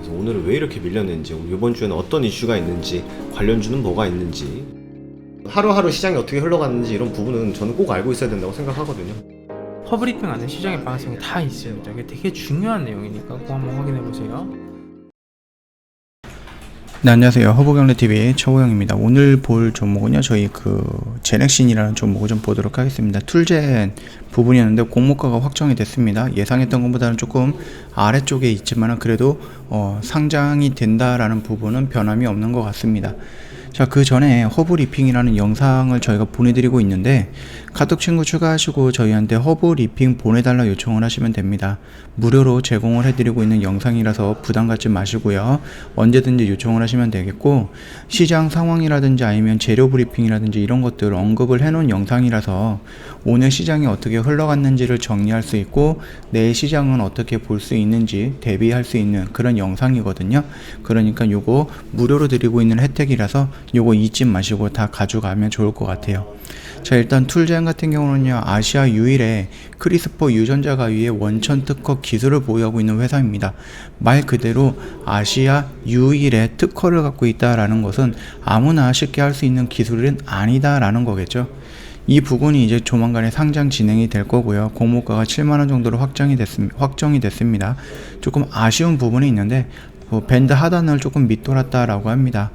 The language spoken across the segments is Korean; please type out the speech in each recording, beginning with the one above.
그래서 오늘은 왜 이렇게 밀렸는지, 이번 주에는 어떤 이슈가 있는지, 관련주는 뭐가 있는지, 하루하루 시장이 어떻게 흘러갔는지 이런 부분은 저는 꼭 알고 있어야 된다고 생각하거든요. 허브리핑 안에 시장의 방향성이 다 있습니다. 이게 되게 중요한 내용이니까 꼭 한번 확인해 보세요. 네, 안녕하세요. 허브경제TV 최호영입니다. 오늘 볼 종목은요, 저희 제넥신이라는 종목을 좀 보도록 하겠습니다. 툴젠 부분이었는데 공모가가 확정이 됐습니다. 예상했던 것보다는 조금 아래쪽에 있지만 그래도 상장이 된다라는 부분은 변함이 없는 것 같습니다. 자, 그 전에 허브리핑이라는 영상을 저희가 보내드리고 있는데 카톡 친구 추가하시고 저희한테 허브리핑 보내달라 요청을 하시면 됩니다. 무료로 제공을 해드리고 있는 영상이라서 부담 갖지 마시고요. 언제든지 요청을 하시면 되겠고, 시장 상황이라든지 아니면 재료 브리핑이라든지 이런 것들 언급을 해놓은 영상이라서 오늘 시장이 어떻게 흘러갔는지를 정리할 수 있고 내일 시장은 어떻게 볼 수 있는지 대비할 수 있는 그런 영상이거든요. 그러니까 요거 무료로 드리고 있는 혜택이라서 요거 잊지 마시고 다 가져가면 좋을 것 같아요. 자, 일단 툴젠 같은 경우는요, 아시아 유일의 크리스퍼 유전자 가위의 원천 특허 기술을 보유하고 있는 회사입니다. 말 그대로 아시아 유일의 특허를 갖고 있다라는 것은 아무나 쉽게 할 수 있는 기술은 아니다라는 거겠죠. 이 부분이 이제 조만간에 상장 진행이 될 거고요. 공모가가 7만원 정도로 확정이 됐습니다. 조금 아쉬운 부분이 있는데 밴드 하단을 조금 밑돌았다라고 합니다.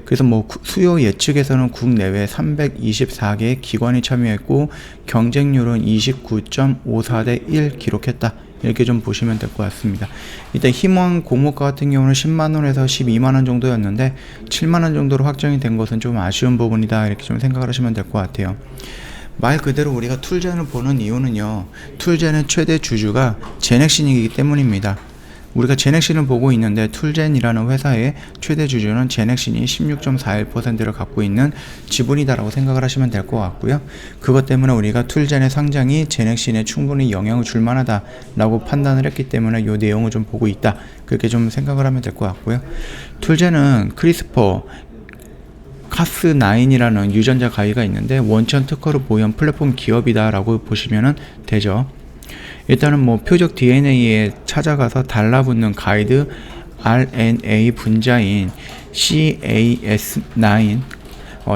그래서 수요 예측에서는 국내외 324개의 기관이 참여했고 경쟁률은 29.54대 1 기록했다. 이렇게 좀 보시면 될 것 같습니다. 일단 희망 공모가 같은 경우는 10만원에서 12만원 정도였는데 7만원 정도로 확정이 된 것은 좀 아쉬운 부분이다. 이렇게 좀 생각을 하시면 될 것 같아요. 말 그대로 우리가 툴젠을 보는 이유는요, 툴젠의 최대 주주가 제넥신이기 때문입니다. 우리가 제넥신을 보고 있는데 툴젠이라는 회사의 최대 주주는 제넥신이 16.41%를 갖고 있는 지분이다라고 생각을 하시면 될 것 같고요. 그것 때문에 우리가 툴젠의 상장이 제넥신에 충분히 영향을 줄 만하다라고 판단을 했기 때문에 이 내용을 좀 보고 있다. 그렇게 좀 생각을 하면 될 것 같고요. 툴젠은 크리스퍼 카스9이라는 유전자 가위가 있는데 원천 특허를 보유한 플랫폼 기업이다라고 보시면 되죠. 일단은 표적 DNA에 찾아가서 달라붙는 가이드 RNA 분자인 CAS9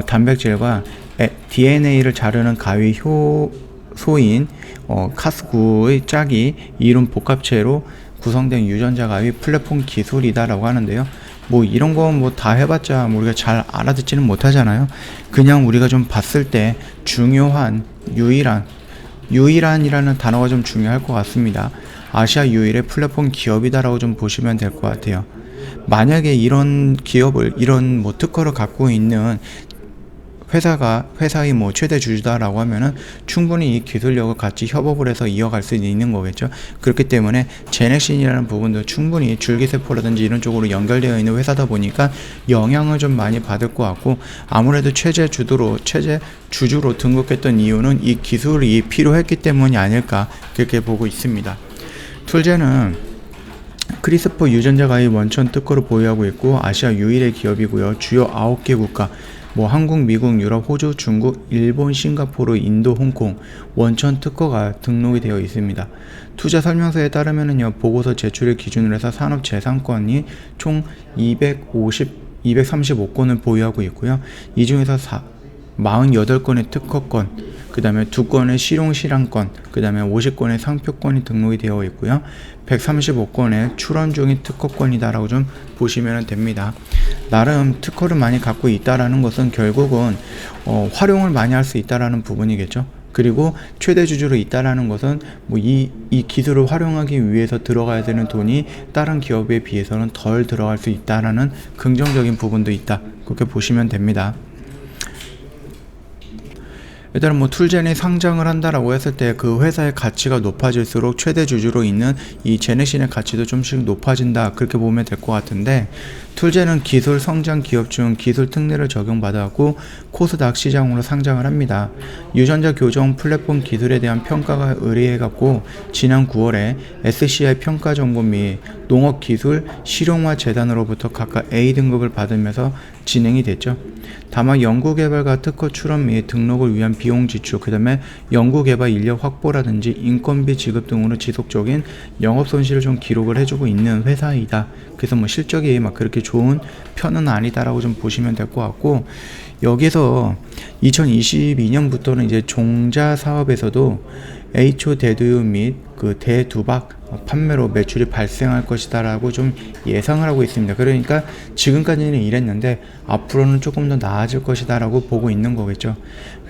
단백질과 DNA를 자르는 가위 효소인 카스9의 짝이 이룬 복합체로 구성된 유전자 가위 플랫폼 기술이다라고 하는데요. 이런 거 다 해봤자 우리가 잘 알아듣지는 못하잖아요. 그냥 우리가 좀 봤을 때 중요한 유일한이라는 단어가 좀 중요할 것 같습니다. 아시아 유일의 플랫폼 기업이다라고 좀 보시면 될 것 같아요. 만약에 이런 기업을, 이런 특허를 갖고 있는 회사의 최대 주주다라고 하면은 충분히 이 기술력을 같이 협업을 해서 이어갈 수 있는 거겠죠. 그렇기 때문에 제넥신이라는 부분도 충분히 줄기세포라든지 이런 쪽으로 연결되어 있는 회사다 보니까 영향을 좀 많이 받을 것 같고, 아무래도 최대 주주로 등록했던 이유는 이 기술이 필요했기 때문이 아닐까, 그렇게 보고 있습니다. 툴젠은 크리스퍼 유전자 가위 원천 특허를 보유하고 있고 아시아 유일의 기업이고요. 주요 9개 국가 한국, 미국, 유럽, 호주, 중국, 일본, 싱가포르, 인도, 홍콩 원천 특허가 등록이 되어 있습니다. 투자 설명서에 따르면은요, 보고서 제출을 기준으로 해서 산업 재산권이 총 235건을 보유하고 있고요. 이 중에서 48건의 특허권, 그 다음에 2건의 실용실황권, 그 다음에 50건의 상표권이 등록이 되어 있고요. 135건의 출원 중인 특허권이다라고 좀 보시면 됩니다. 나름 특허를 많이 갖고 있다라는 것은 결국은 활용을 많이 할 수 있다라는 부분이겠죠. 그리고 최대 주주로 있다라는 것은 이 기술을 활용하기 위해서 들어가야 되는 돈이 다른 기업에 비해서는 덜 들어갈 수 있다라는 긍정적인 부분도 있다. 그렇게 보시면 됩니다. 일단은 툴젠이 상장을 한다라고 했을 때 그 회사의 가치가 높아질수록 최대 주주로 있는 이 제넥신의 가치도 좀씩 높아진다, 그렇게 보면 될 것 같은데, 툴젠은 기술 성장 기업 중 기술 특례를 적용받아갖고 코스닥 시장으로 상장을 합니다. 유전자 교정 플랫폼 기술에 대한 평가가 의뢰해갖고 지난 9월에 SCI 평가 점검 및 농업기술 실용화 재단으로부터 각각 A등급을 받으면서 진행이 됐죠. 다만 연구개발과 특허 출원 및 등록을 위한 비용 지출, 그 다음에 연구개발 인력 확보라든지 인건비 지급 등으로 지속적인 영업 손실을 좀 기록을 해주고 있는 회사이다. 그래서 뭐 실적이 막 그렇게 좋은 편은 아니다라고 좀 보시면 될 것 같고, 여기서 2022년부터는 이제 종자 사업에서도 A초 대두유 및 그 대두박 판매로 매출이 발생할 것이다라고 좀 예상을 하고 있습니다. 그러니까 지금까지는 이랬는데 앞으로는 조금 더 나아질 것이다라고 보고 있는 거겠죠.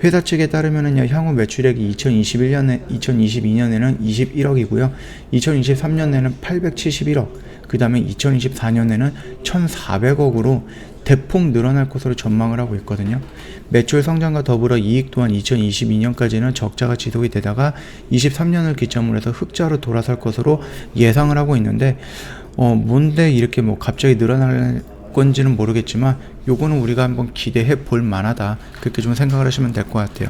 회사 측에 따르면은요, 향후 매출액이 2022년에는 21억이고요, 2023년에는 871억, 그 다음에 2024년에는 1,400억으로 대폭 늘어날 것으로 전망을 하고 있거든요. 매출 성장과 더불어 이익 또한 2022년까지는 적자가 지속이 되다가 23년을 기점으로 해서 흑자로 돌아설 것으로 예상을 하고 있는데, 뭔데 이렇게 뭐 갑자기 늘어날 건지는 모르겠지만 요거는 우리가 한번 기대해 볼 만하다, 그렇게 좀 생각을 하시면 될 것 같아요.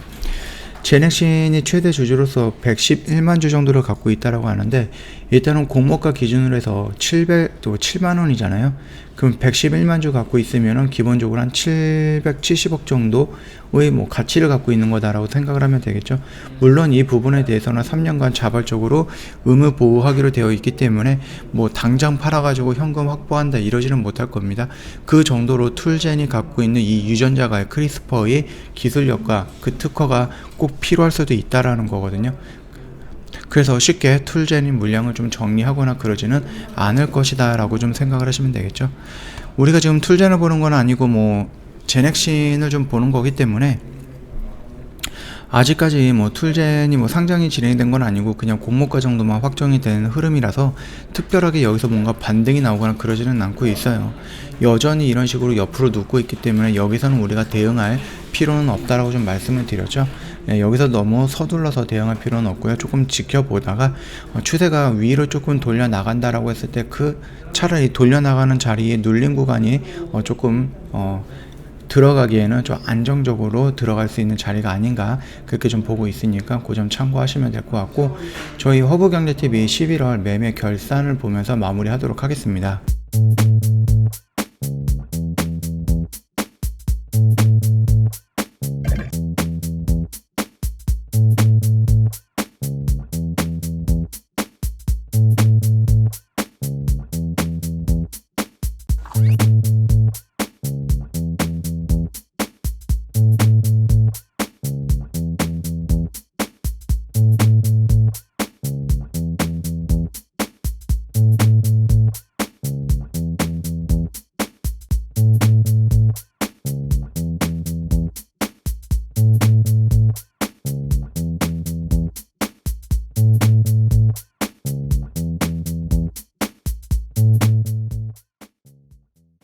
제넥신이 최대 주주로서 111만 주 정도를 갖고 있다라고 하는데, 일단은 공모가 기준으로 해서 700만 원이잖아요. 그럼 111만 주 갖고 있으면은 기본적으로 한 770억 정도의 뭐 가치를 갖고 있는 거다라고 생각을 하면 되겠죠. 물론 이 부분에 대해서는 3년간 자발적으로 의무 보호하기로 되어 있기 때문에 뭐 당장 팔아가지고 현금 확보한다 이러지는 못할 겁니다. 그 정도로 툴젠이 갖고 있는 이 유전자가 크리스퍼의 기술력과 그 특허가 꼭 필요할 수도 있다라는 거거든요. 그래서 쉽게 툴젠의 물량을 좀 정리하거나 그러지는 않을 것이다 라고 좀 생각을 하시면 되겠죠. 우리가 지금 툴젠을 보는 건 아니고 뭐 제넥신을 좀 보는 거기 때문에 아직까지 뭐 툴젠이 뭐 상장이 진행된 건 아니고 그냥 공모가 정도만 확정이 되는 흐름이라서 특별하게 여기서 뭔가 반등이 나오거나 그러지는 않고 있어요. 여전히 이런 식으로 옆으로 눕고 있기 때문에 여기서는 우리가 대응할 필요는 없다라고 좀 말씀을 드렸죠. 여기서 너무 서둘러서 대응할 필요는 없고요. 조금 지켜보다가 추세가 위로 조금 돌려 나간다라고 했을 때 그 차라리 돌려 나가는 자리에 눌린 구간이 조금 들어가기에는 좀 안정적으로 들어갈 수 있는 자리가 아닌가, 그렇게 좀 보고 있으니까 그 점 참고하시면 될 것 같고, 저희 허브경제TV 11월 매매 결산을 보면서 마무리하도록 하겠습니다.